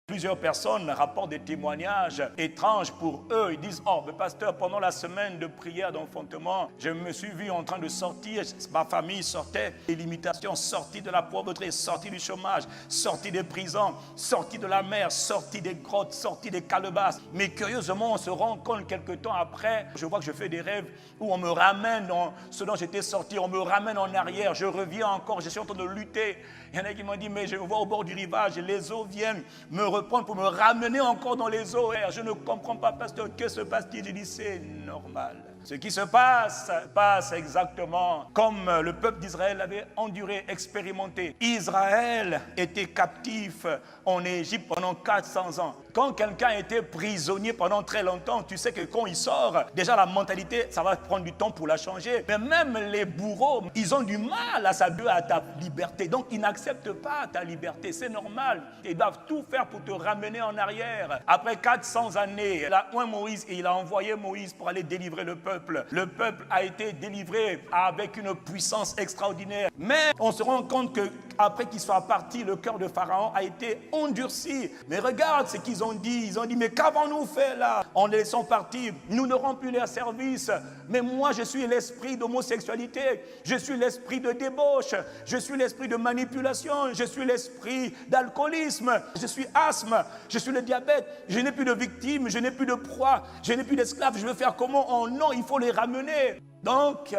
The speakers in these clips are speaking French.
Plusieurs personnes rapportent des témoignages étranges pour eux. Ils disent, oh, mais pasteur, pendant la semaine de prière d'enfantement, je me suis vu en train de sortir, ma famille sortait des limitations, sortie de la pauvreté, sortie du chômage, sortie des prisons, sortie de la mer, sortie des grottes, sortie des calebasses. Mais curieusement, on se rend compte quelques temps après, je vois que je fais des rêves où on me ramène dans ce dont j'étais sorti, on me ramène en arrière, je reviens encore, je suis en train de lutter. Il y en a qui m'ont dit, mais je me vois au bord du rivage, et les eaux viennent me reprendre pour me ramener encore dans les eaux. Je ne comprends pas, pasteur, que se passe-t-il? Je dis, c'est normal. Ce qui se passe exactement comme le peuple d'Israël avait enduré, expérimenté. Israël était captif en Égypte pendant 400 ans. Quand quelqu'un était prisonnier pendant très longtemps, tu sais que quand il sort, déjà la mentalité, ça va prendre du temps pour la changer. Mais même les bourreaux, ils ont du mal à s'habituer à ta liberté. Donc, ils n'acceptent pas ta liberté. C'est normal. Ils doivent tout faire pour te ramener en arrière. Après 400 années, il a oint Moïse et il a envoyé Moïse pour aller délivrer le peuple. Le peuple a été délivré avec une puissance extraordinaire. Mais on se rend compte qu'après qu'il soit parti, le cœur de Pharaon a été endurci. Mais regarde ce qu'ils ont dit. Ils ont dit, mais qu'avons-nous fait là? En les laissant partir, nous n'aurons plus leur service. Mais moi, je suis l'esprit d'homosexualité. Je suis l'esprit de débauche. Je suis l'esprit de manipulation. Je suis l'esprit d'alcoolisme. Je suis asthme. Je suis le diabète. Je n'ai plus de victimes. Je n'ai plus de proie. Je n'ai plus d'esclaves. Je veux faire comment? Oh non, il faut les ramener. Donc,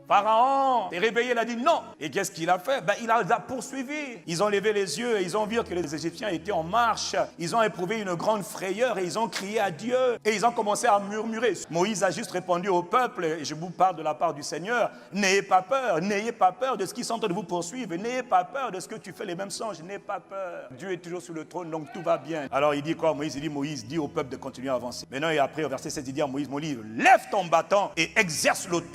Pharaon est réveillé, il a dit non. Et qu'est-ce qu'il a fait? Il les a poursuivis. Ils ont levé les yeux et ils ont vu que les Égyptiens étaient en marche. Ils ont éprouvé une grande frayeur et ils ont crié à Dieu. Et ils ont commencé à murmurer. Moïse a juste répondu au peuple, et je vous parle de la part du Seigneur, n'ayez pas peur de ce qui sont en train de vous poursuivre. N'ayez pas peur de ce que tu fais les mêmes songes. N'ayez pas peur. Dieu est toujours sur le trône, donc tout va bien. Alors il dit quoi? Moïse dit au peuple de continuer à avancer. Maintenant, et après, au verset 7, il dit à Moïse, lève ton bâton et exerce l'autorité.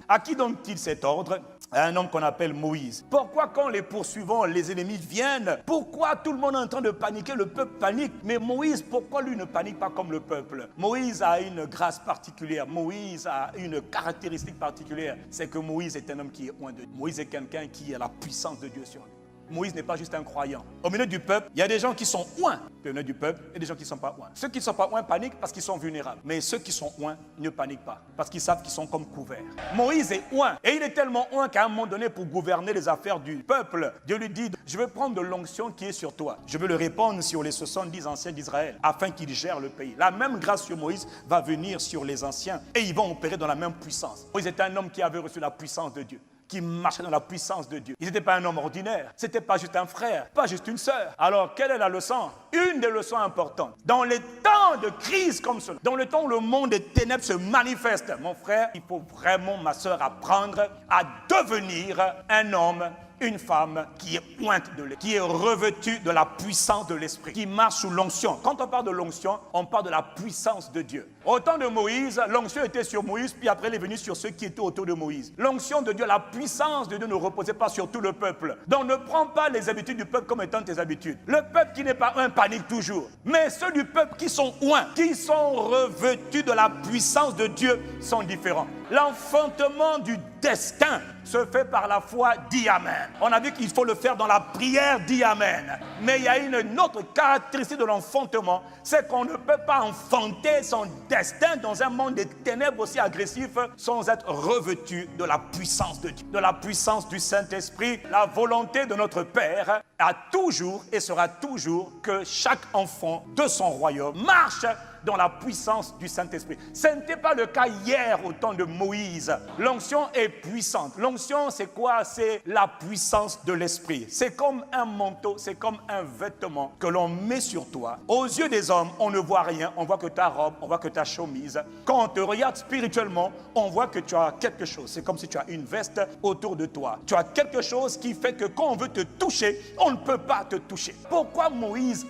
À qui donne-t-il cet ordre? À un homme qu'on appelle Moïse. Pourquoi quand les poursuivants, les ennemis viennent, pourquoi tout le monde est en train de paniquer? Le peuple panique. Mais Moïse, pourquoi lui ne panique pas comme le peuple? Moïse a une grâce particulière. Moïse a une caractéristique particulière. C'est que Moïse est un homme qui est oint de Dieu. Moïse est quelqu'un qui a la puissance de Dieu sur lui. Moïse n'est pas juste un croyant. Au milieu du peuple, il y a des gens qui sont oints. Au milieu du peuple, et des gens qui ne sont pas oints. Ceux qui ne sont pas oints paniquent parce qu'ils sont vulnérables. Mais ceux qui sont oints ne paniquent pas parce qu'ils savent qu'ils sont comme couverts. Moïse est oint. Et il est tellement oint qu'à un moment donné, pour gouverner les affaires du peuple, Dieu lui dit, je veux prendre de l'onction qui est sur toi. Je veux le répandre sur les 70 anciens d'Israël afin qu'ils gèrent le pays. La même grâce sur Moïse va venir sur les anciens et ils vont opérer dans la même puissance. Moïse est un homme qui avait reçu la puissance de Dieu, qui marchait dans la puissance de Dieu. Il n'était pas un homme ordinaire. Ce n'était pas juste un frère, pas juste une sœur. Alors, quelle est la leçon? Une des leçons importantes. Dans les temps de crise comme cela, dans le temps où le monde des ténèbres se manifeste, mon frère, il faut vraiment, ma sœur, apprendre à devenir un homme, une femme qui est ointe de l'esprit, qui est revêtue de la puissance de l'esprit, qui marche sous l'onction. Quand on parle de l'onction, on parle de la puissance de Dieu. Au temps de Moïse, l'onction était sur Moïse, puis après elle est venue sur ceux qui étaient autour de Moïse. L'onction de Dieu, la puissance de Dieu ne reposait pas sur tout le peuple. Donc ne prends pas les habitudes du peuple comme étant tes habitudes. Le peuple qui n'est pas oint panique toujours. Mais ceux du peuple qui sont oints, qui sont revêtus de la puissance de Dieu, sont différents. L'enfantement du destin se fait par la foi, dis Amen. On a vu qu'il faut le faire dans la prière, dis Amen. Mais il y a une autre caractéristique de l'enfantement, c'est qu'on ne peut pas enfanter son destin dans un monde des ténèbres aussi agressif sans être revêtu de la puissance de Dieu, de la puissance du Saint-Esprit. La volonté de notre Père a toujours et sera toujours que chaque enfant de son royaume marche dans la puissance du Saint-Esprit. Ce n'était pas le cas hier au temps de Moïse. L'onction est puissante. L'onction, c'est quoi? C'est la puissance de l'Esprit. C'est comme un manteau, c'est comme un vêtement que l'on met sur toi. Aux yeux des hommes, on ne voit rien. On voit que ta robe, on voit que ta chemise. Quand on te regarde spirituellement, on voit que tu as quelque chose. C'est comme si tu as une veste autour de toi. Tu as quelque chose qui fait que quand on veut te toucher, on ne peut pas te toucher. Pourquoi Moïse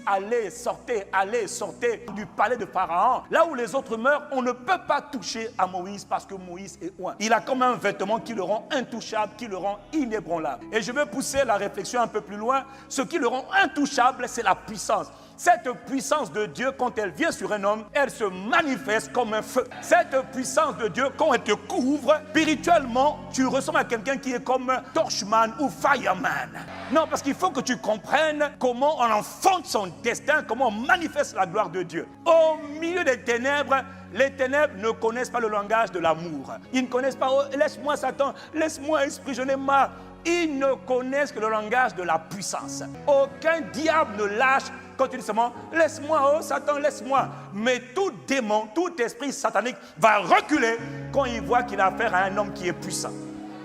sortait du palais de Pharaon? Là où les autres meurent, on ne peut pas toucher à Moïse parce que Moïse est oint. Il a comme un vêtement qui le rend intouchable, qui le rend inébranlable. Et je veux pousser la réflexion un peu plus loin. Ce qui le rend intouchable, c'est la puissance. Cette puissance de Dieu, quand elle vient sur un homme, elle se manifeste comme un feu. Cette puissance de Dieu, quand elle te couvre, spirituellement, tu ressembles à quelqu'un qui est comme torchman ou fireman. Non, parce qu'il faut que tu comprennes comment on enfonce son destin, comment on manifeste la gloire de Dieu. Au milieu des ténèbres, les ténèbres ne connaissent pas le langage de l'amour. Ils ne connaissent pas, oh, laisse-moi Satan, laisse-moi esprit, je n'ai marre. Ils ne connaissent que le langage de la puissance. Aucun diable ne lâche quand tu dis seulement, laisse-moi, oh Satan, laisse-moi. Mais tout démon, tout esprit satanique va reculer quand il voit qu'il a affaire à un homme qui est puissant.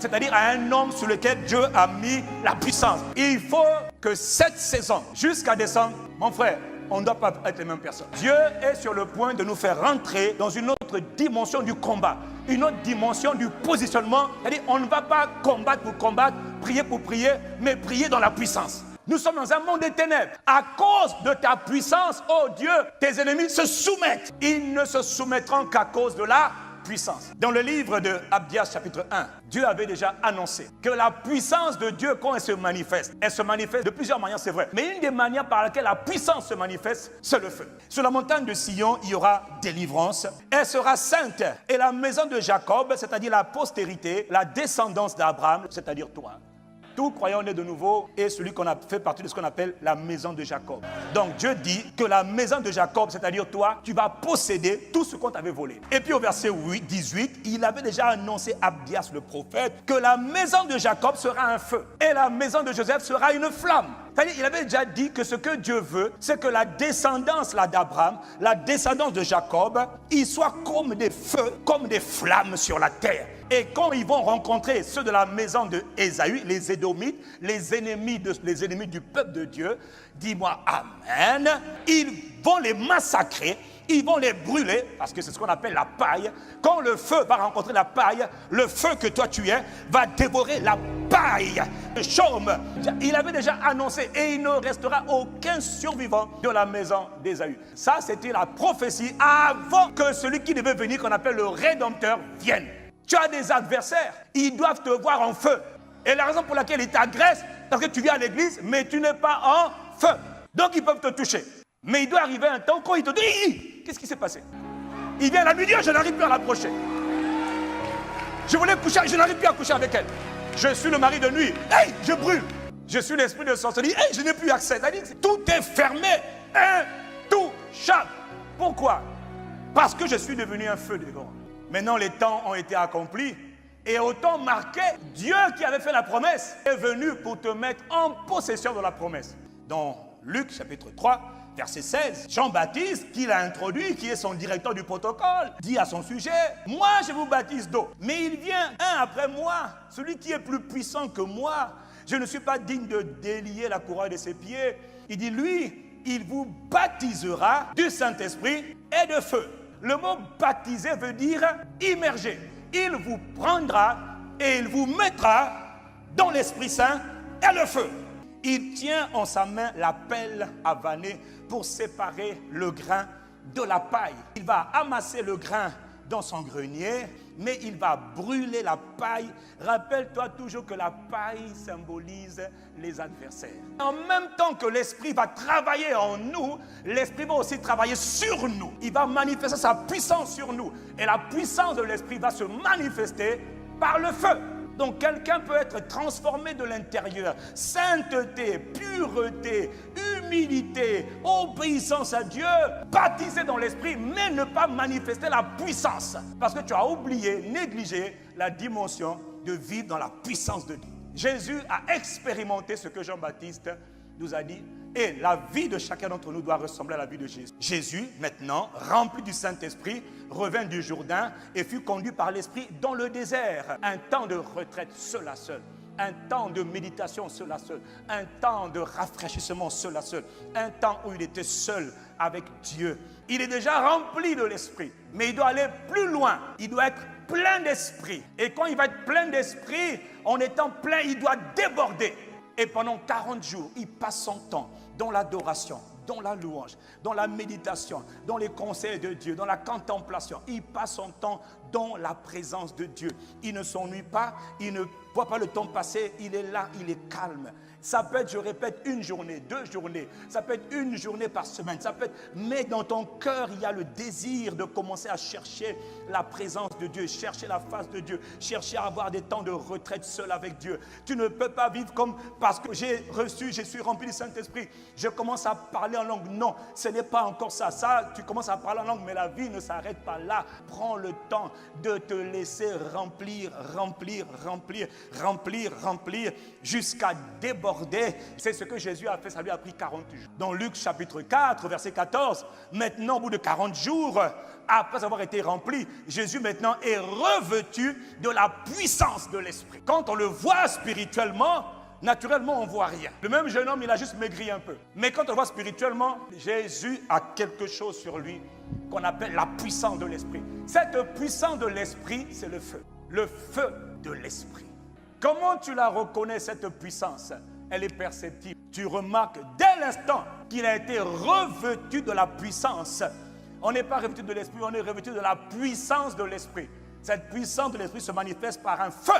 C'est-à-dire à un homme sur lequel Dieu a mis la puissance. Il faut que cette saison, jusqu'à décembre, mon frère, on ne doit pas être les mêmes personnes. Dieu est sur le point de nous faire rentrer dans une autre dimension du combat, une autre dimension du positionnement. C'est-à-dire, on ne va pas combattre pour combattre, prier pour prier, mais prier dans la puissance. Nous sommes dans un monde des ténèbres. À cause de ta puissance, oh Dieu, tes ennemis se soumettent. Ils ne se soumettront qu'à cause de la puissance. Dans le livre de Abdias chapitre 1, Dieu avait déjà annoncé que la puissance de Dieu, quand elle se manifeste de plusieurs manières, c'est vrai. Mais une des manières par laquelle la puissance se manifeste, c'est le feu. Sur la montagne de Sion, il y aura délivrance. Elle sera sainte. Et la maison de Jacob, c'est-à-dire la postérité, la descendance d'Abraham, c'est-à-dire toi. Tout croyant né de nouveau est celui qu'on a fait partie de ce qu'on appelle la maison de Jacob. Donc Dieu dit que la maison de Jacob, c'est-à-dire toi, tu vas posséder tout ce qu'on t'avait volé. Et puis au verset 18, il avait déjà annoncé Abdias le prophète que la maison de Jacob sera un feu et la maison de Joseph sera une flamme. C'est-à-dire, il avait déjà dit que ce que Dieu veut, c'est que la descendance d'Abraham, la descendance de Jacob, ils soient comme des feux, comme des flammes sur la terre. Et quand ils vont rencontrer ceux de la maison de Ésaü, les Édomites, les ennemis du peuple de Dieu, dis-moi Amen, ils vont les massacrer, ils vont les brûler, parce que c'est ce qu'on appelle la paille. Quand le feu va rencontrer la paille, le feu que toi tu es va dévorer la paille, le chaume. Il avait déjà annoncé, et il ne restera aucun survivant de la maison d'Ésaü. Ça, c'était la prophétie avant que celui qui devait venir, qu'on appelle le Rédempteur, vienne. Tu as des adversaires, ils doivent te voir en feu. Et la raison pour laquelle ils t'agressent, parce que tu viens à l'église, mais tu n'es pas en feu. Donc ils peuvent te toucher. Mais il doit arriver un temps quand il te dit, qu'est-ce qui s'est passé? Il vient la nuit dire, je n'arrive plus à l'approcher. Je voulais coucher, je n'arrive plus à coucher avec elle. Je suis le mari de nuit, hey, je brûle. Je suis l'esprit de sorcellerie, hey, je n'ai plus accès. C'est-à-dire que tout est fermé, intouchable. Pourquoi? Parce que je suis devenu un feu dévorant. Maintenant, les temps ont été accomplis. Et au temps marqué, Dieu qui avait fait la promesse est venu pour te mettre en possession de la promesse. Dans Luc chapitre 3, verset 16, Jean-Baptiste, qui l'a introduit, qui est son directeur du protocole, dit à son sujet, moi je vous baptise d'eau, mais il vient un après moi, celui qui est plus puissant que moi. Je ne suis pas digne de délier la couronne de ses pieds. Il dit, lui, il vous baptisera du Saint-Esprit et de feu. Le mot baptiser veut dire immerger. Il vous prendra et il vous mettra dans l'Esprit Saint et le feu. Il tient en sa main la pelle à vanner pour séparer le grain de la paille. Il va amasser le grain dans son grenier, mais il va brûler la paille. Rappelle-toi toujours que la paille symbolise les adversaires. En même temps que l'Esprit va travailler en nous, l'Esprit va aussi travailler sur nous. Il va manifester sa puissance sur nous. Et la puissance de l'Esprit va se manifester par le feu. Donc quelqu'un peut être transformé de l'intérieur. Sainteté, pureté, humilité, obéissance à Dieu, baptisé dans l'esprit, mais ne pas manifester la puissance. Parce que tu as oublié, négligé la dimension de vivre dans la puissance de Dieu. Jésus a expérimenté ce que Jean-Baptiste nous a dit. Et la vie de chacun d'entre nous doit ressembler à la vie de Jésus. Jésus, maintenant, rempli du Saint-Esprit, revint du Jourdain et fut conduit par l'Esprit dans le désert. Un temps de retraite seul à seul. Un temps de méditation seul à seul. Un temps de rafraîchissement seul à seul. Un temps où il était seul avec Dieu. Il est déjà rempli de l'Esprit. Mais il doit aller plus loin. Il doit être plein d'Esprit. Et quand il va être plein d'Esprit, en étant plein, il doit déborder. Et pendant 40 jours, il passe son temps dans l'adoration, dans la louange, dans la méditation, dans les conseils de Dieu, dans la contemplation. Il passe son temps dans la présence de Dieu. Il ne s'ennuie pas, il ne vois pas le temps passer, il est là, il est calme. Ça peut être, je répète, une journée, 2 journées. Ça peut être une journée par semaine. Ça peut être, mais dans ton cœur, il y a le désir de commencer à chercher la présence de Dieu, chercher la face de Dieu, chercher à avoir des temps de retraite seul avec Dieu. Tu ne peux pas vivre comme parce que je suis rempli du Saint-Esprit. Je commence à parler en langue. Non, ce n'est pas encore ça. Ça, tu commences à parler en langue, mais la vie ne s'arrête pas là. Prends le temps de te laisser remplir, jusqu'à déborder. C'est ce que Jésus a fait, ça lui a pris 40 jours. Dans Luc chapitre 4, verset 14, maintenant au bout de 40 jours, après avoir été rempli, Jésus maintenant est revêtu de la puissance de l'Esprit. Quand on le voit spirituellement, naturellement on ne voit rien. Le même jeune homme, il a juste maigri un peu. Mais quand on le voit spirituellement, Jésus a quelque chose sur lui qu'on appelle la puissance de l'Esprit. Cette puissance de l'Esprit, c'est le feu. Le feu de l'Esprit. Comment tu la reconnais, cette puissance? Elle est perceptible. Tu remarques dès l'instant qu'il a été revêtu de la puissance. On n'est pas revêtu de l'Esprit, on est revêtu de la puissance de l'Esprit. Cette puissance de l'Esprit se manifeste par un feu,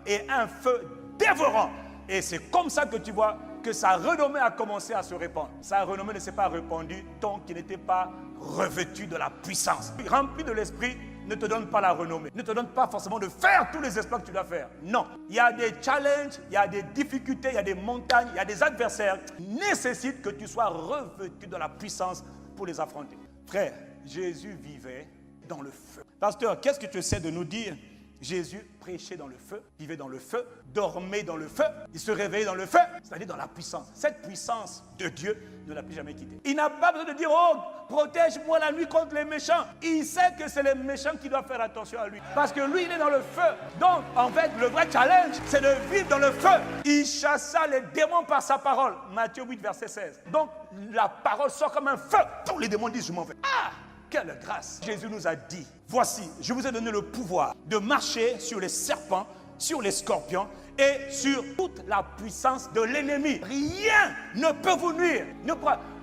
et un feu dévorant. Et c'est comme ça que tu vois que sa renommée a commencé à se répandre. Sa renommée ne s'est pas répandue tant qu'il n'était pas revêtu de la puissance. Rempli de l'Esprit ne te donne pas la renommée, ne te donne pas forcément de faire tous les exploits que tu dois faire. Non, il y a des challenges, il y a des difficultés, il y a des montagnes, il y a des adversaires qui nécessitent que tu sois revêtu de la puissance pour les affronter. Frère, Jésus vivait dans le feu. Pasteur, qu'est-ce que tu essaies de nous dire? Jésus prêchait dans le feu, vivait dans le feu, dormait dans le feu, il se réveillait dans le feu, c'est-à-dire dans la puissance. Cette puissance de Dieu ne l'a plus jamais quitté. Il n'a pas besoin de dire, oh, protège-moi la nuit contre les méchants. Il sait que c'est les méchants qui doivent faire attention à lui. Parce que lui, il est dans le feu. Donc, en fait, le vrai challenge, c'est de vivre dans le feu. Il chassa les démons par sa parole. Matthieu 8, verset 16. Donc, la parole sort comme un feu. Tous les démons disent, je m'en vais. Ah! Quelle grâce! Jésus nous a dit, voici, je vous ai donné le pouvoir de marcher sur les serpents, sur les scorpions et sur toute la puissance de l'ennemi. Rien ne peut vous nuire.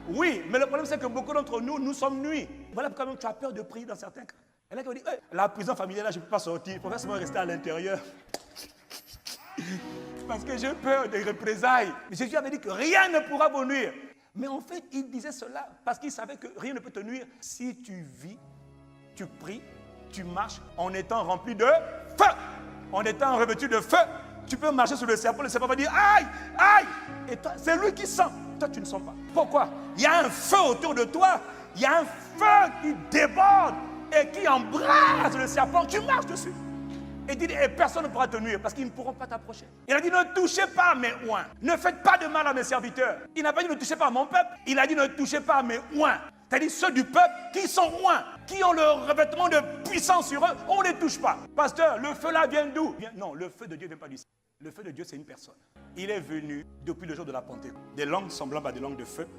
Oui, mais le problème c'est que beaucoup d'entre nous, nous sommes nuits. Voilà pourquoi tu as peur de prier dans certains cas. Il y en a qui vont dire, la prison familiale, là, je ne peux pas sortir. Il faut seulement rester à l'intérieur. Parce que j'ai peur des représailles. Jésus avait dit que rien ne pourra vous nuire. Mais en fait, il disait cela parce qu'il savait que rien ne peut te nuire si tu vis, tu pries, tu marches en étant rempli de feu. En étant revêtu de feu, tu peux marcher sur le serpent va dire aïe, aïe. Et toi, c'est lui qui sent. Toi, tu ne sens pas. Pourquoi? Il y a un feu autour de toi. Il y a un feu qui déborde et qui embrase le serpent. Tu marches dessus. Et dit, et personne ne pourra te nuire parce qu'ils ne pourront pas t'approcher. Il a dit, ne touchez pas à mes oins. Ne faites pas de mal à mes serviteurs. Il n'a pas dit, ne touchez pas à mon peuple. Il a dit, ne touchez pas à mes oins. C'est-à-dire ceux du peuple qui sont oins, qui ont le revêtement de puissance sur eux, on ne les touche pas. Pasteur, le feu là vient d'où? Non, le feu de Dieu ne vient pas du ciel. Le feu de Dieu, c'est une personne. Il est venu depuis le jour de la Pentecôte. Des langues semblables à des langues de feu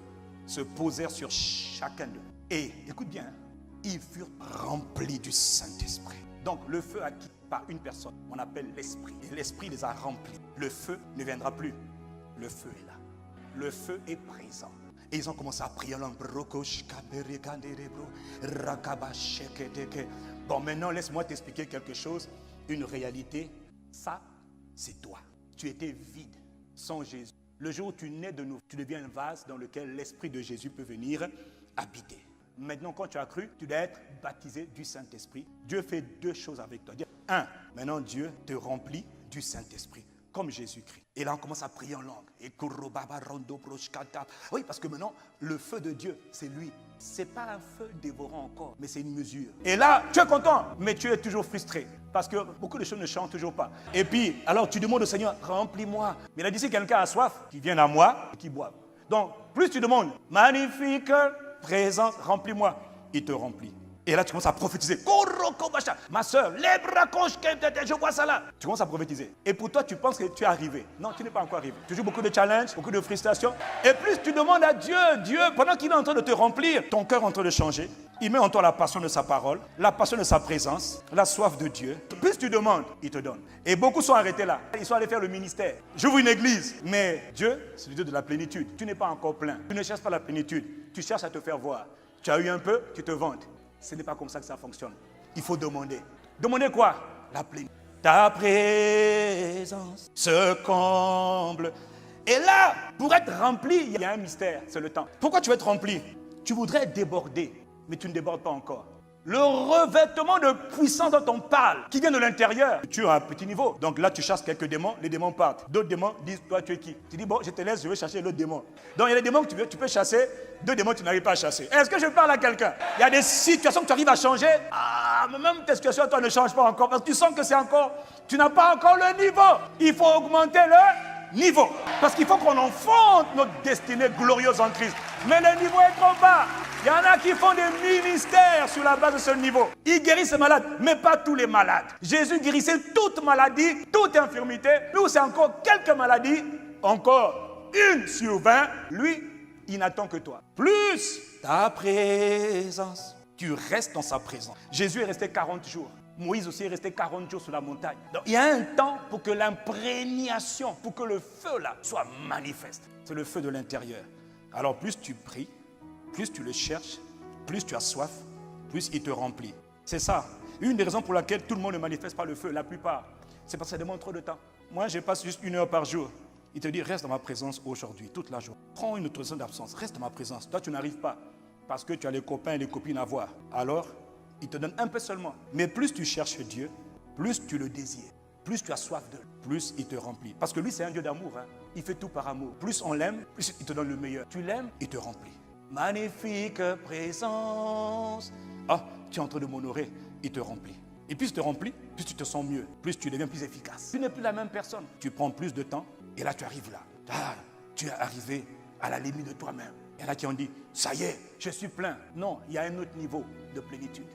se posèrent sur chacun d'eux. Et, écoute bien, ils furent remplis du Saint-Esprit. Donc, le feu acquis par une personne, on appelle l'esprit. Et l'esprit les a remplis. Le feu ne viendra plus. Le feu est là. Le feu est présent. Et ils ont commencé à prier en langue. Bon, maintenant, laisse-moi t'expliquer quelque chose. Une réalité. Ça, c'est toi. Tu étais vide sans Jésus. Le jour où tu nais de nouveau, tu deviens un vase dans lequel l'Esprit de Jésus peut venir habiter. Maintenant, quand tu as cru, tu dois être baptisé du Saint-Esprit. Dieu fait 2 choses avec toi. Un, maintenant Dieu te remplit du Saint-Esprit, comme Jésus-Christ. Et là, on commence à prier en langue. Oui, parce que maintenant, le feu de Dieu, c'est lui. Ce n'est pas un feu dévorant encore, mais c'est une mesure. Et là, tu es content, mais tu es toujours frustré. Parce que beaucoup de choses ne chantent toujours pas. Et puis, alors tu demandes au Seigneur, remplis-moi. Mais il a dit, si quelqu'un a soif, qu'il vienne à moi et qu'il boive. Donc, plus tu demandes, magnifique présence, remplis-moi, il te remplit. Et là, tu commences à prophétiser. Ma soeur, je vois ça là. Tu commences à prophétiser. Et pour toi, tu penses que tu es arrivé. Non, tu n'es pas encore arrivé. Toujours beaucoup de challenges, beaucoup de frustrations. Et plus tu demandes à Dieu, pendant qu'il est en train de te remplir, ton cœur est en train de changer. Il met en toi la passion de sa parole, la passion de sa présence, la soif de Dieu. Plus tu demandes, il te donne. Et beaucoup sont arrêtés là. Ils sont allés faire le ministère. J'ouvre une église. Mais Dieu, c'est le Dieu de la plénitude. Tu n'es pas encore plein. Tu ne cherches pas la plénitude. Tu cherches à te faire voir. Tu as eu un peu, tu te vantes. Ce n'est pas comme ça que ça fonctionne. Il faut demander. Demander quoi? La plénitude. ta présence se comble. Et là, pour être rempli, il y a un mystère, c'est le temps. Pourquoi tu veux être rempli? Tu voudrais déborder, mais tu ne débordes pas encore. Le revêtement de puissance dont on parle, qui vient de l'intérieur, tu as un petit niveau. Donc là, tu chasses quelques démons, les démons partent. D'autres démons disent, toi, tu es qui? Tu dis, bon, je te laisse, je vais chercher l'autre démon. Donc il y a des démons que tu peux chasser, deux démons que tu n'arrives pas à chasser. Est-ce que je parle à quelqu'un? Il y a des situations que tu arrives à changer. Ah, mais même tes situations, toi, ne changent pas encore, parce que tu sens que c'est encore, tu n'as pas encore le niveau. Il faut augmenter le niveau. Parce qu'il faut qu'on enfonce notre destinée glorieuse en Christ. Mais le niveau est trop bas. Il y en a qui font des ministères sur la base de ce niveau. Ils guérissent les malades, mais pas tous les malades. Jésus guérissait toute maladie, toute infirmité. Nous, c'est encore quelques maladies, encore 1 sur 20. Lui, il n'attend que toi. Plus ta présence. Tu restes dans sa présence. Jésus est resté 40 jours. Moïse aussi est resté 40 jours sur la montagne. Donc, il y a un temps pour que l'imprégnation, pour que le feu là soit manifeste. C'est le feu de l'intérieur. Alors plus tu pries, plus tu le cherches, plus tu as soif, plus il te remplit. C'est ça. Une des raisons pour laquelle tout le monde ne manifeste pas le feu, la plupart, c'est parce que ça demande trop de temps. Moi, je passe juste 1 heure par jour. Il te dit, reste dans ma présence aujourd'hui, toute la journée. Prends une autorisation d'absence, reste dans ma présence. Toi, tu n'arrives pas parce que tu as les copains et les copines à voir. Alors, il te donne un peu seulement. Mais plus tu cherches Dieu, plus tu le désires, plus tu as soif de lui, plus il te remplit. Parce que lui, c'est un Dieu d'amour. Hein. Il fait tout par amour. Plus on l'aime, plus il te donne le meilleur. Tu l'aimes, il te remplit. Magnifique présence. Ah, tu es en train de m'honorer, il te remplit. Et plus il te remplit, plus tu te sens mieux, plus tu deviens plus efficace. Tu n'es plus la même personne. Tu prends plus de temps et là tu arrives là. Ah, tu es arrivé à la limite de toi-même. Et là qui ont dit, ça y est, je suis plein. Non, il y a un autre niveau de plénitude.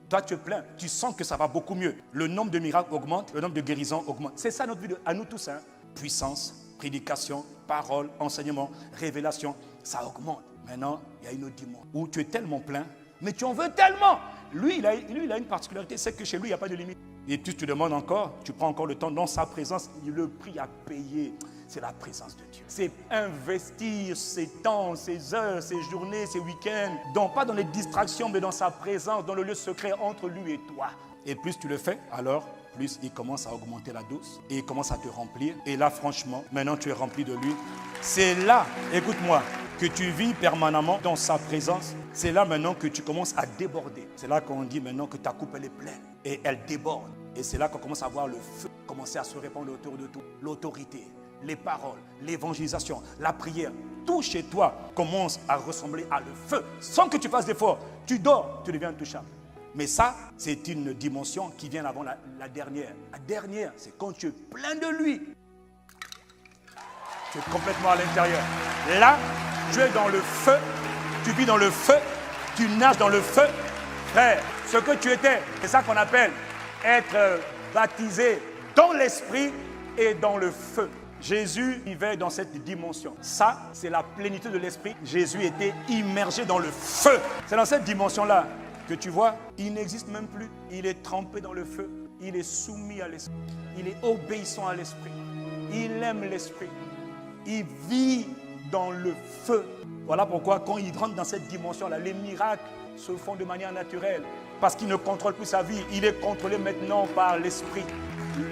Toi, tu es plein, tu sens que ça va beaucoup mieux. Le nombre de miracles augmente, le nombre de guérisons augmente. C'est ça notre vie à nous tous. Hein. Puissance, prédication, parole, enseignement, révélation, ça augmente. Maintenant, il y a une autre dimension où tu es tellement plein, mais tu en veux tellement. Lui, il a une particularité, c'est que chez lui, il n'y a pas de limite. Et tu te demandes encore, tu prends encore le temps dans sa présence, le prix à payer, c'est la présence de Dieu. C'est investir ses temps, ses heures, ses journées, ses week-ends, donc pas dans les distractions, mais dans sa présence, dans le lieu secret entre lui et toi. Et plus tu le fais, alors plus il commence à augmenter la dose et il commence à te remplir. Et là, franchement, maintenant tu es rempli de lui. C'est là, écoute-moi, que tu vis permanemment dans sa présence. C'est là maintenant que tu commences à déborder. C'est là qu'on dit maintenant que ta coupe elle est pleine et elle déborde. Et c'est là qu'on commence à voir le feu commencer à se répandre autour de tout. L'autorité, les paroles, l'évangélisation, la prière, tout chez toi commence à ressembler à le feu. Sans que tu fasses d'efforts, tu dors, tu deviens intouchable. Mais ça, c'est une dimension qui vient avant la dernière. La dernière, c'est quand tu es plein de lui. Tu es complètement à l'intérieur. Là, tu es dans le feu, tu vis dans le feu, tu nages dans le feu. Frère, ce que tu étais, c'est ça qu'on appelle être baptisé dans l'esprit et dans le feu. Jésus vivait dans cette dimension. Ça, c'est la plénitude de l'esprit. Jésus était immergé dans le feu. C'est dans cette dimension-là que tu vois, il n'existe même plus. Il est trempé dans le feu. Il est soumis à l'esprit. Il est obéissant à l'esprit. Il aime l'esprit. Il vit dans le feu. Voilà pourquoi quand il rentre dans cette dimension-là, les miracles se font de manière naturelle. Parce qu'il ne contrôle plus sa vie. Il est contrôlé maintenant par l'esprit.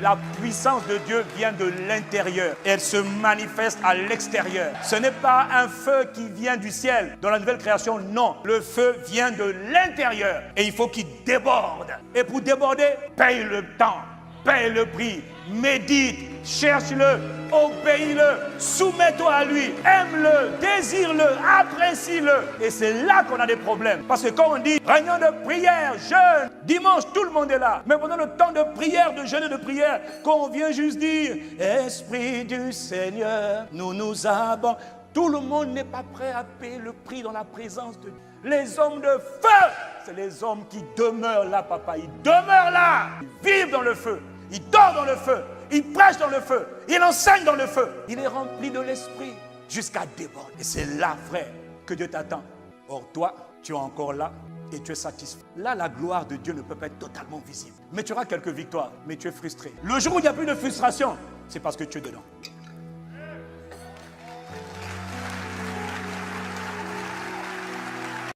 La puissance de Dieu vient de l'intérieur. Elle se manifeste à l'extérieur. Ce n'est pas un feu qui vient du ciel. Dans la nouvelle création, non. Le feu vient de l'intérieur. Et il faut qu'il déborde. Et pour déborder, paye le temps. Paye le prix. Médite. Cherche-le. Obéis-le. Soumets-toi à lui. Aime-le. Désire-le. Apprécie-le. Et c'est là qu'on a des problèmes. Parce que quand on dit réunion de prière, jeûne, dimanche, tout le monde est là. Mais pendant le temps de prière, de jeûne et de prière, quand on vient juste dire Esprit du Seigneur, nous nous abandonnons. Tout le monde n'est pas prêt à payer le prix dans la présence de Dieu. Les hommes de feu, c'est les hommes qui demeurent là, papa. Ils demeurent là. Ils vivent dans le feu. Ils dorment dans le feu. Il prêche dans le feu, il enseigne dans le feu. Il est rempli de l'esprit jusqu'à déborder. Et c'est là, frère, que Dieu t'attend. Or, toi, tu es encore là et tu es satisfait. Là, la gloire de Dieu ne peut pas être totalement visible. Mais tu auras quelques victoires, mais tu es frustré. Le jour où il n'y a plus de frustration, c'est parce que tu es dedans.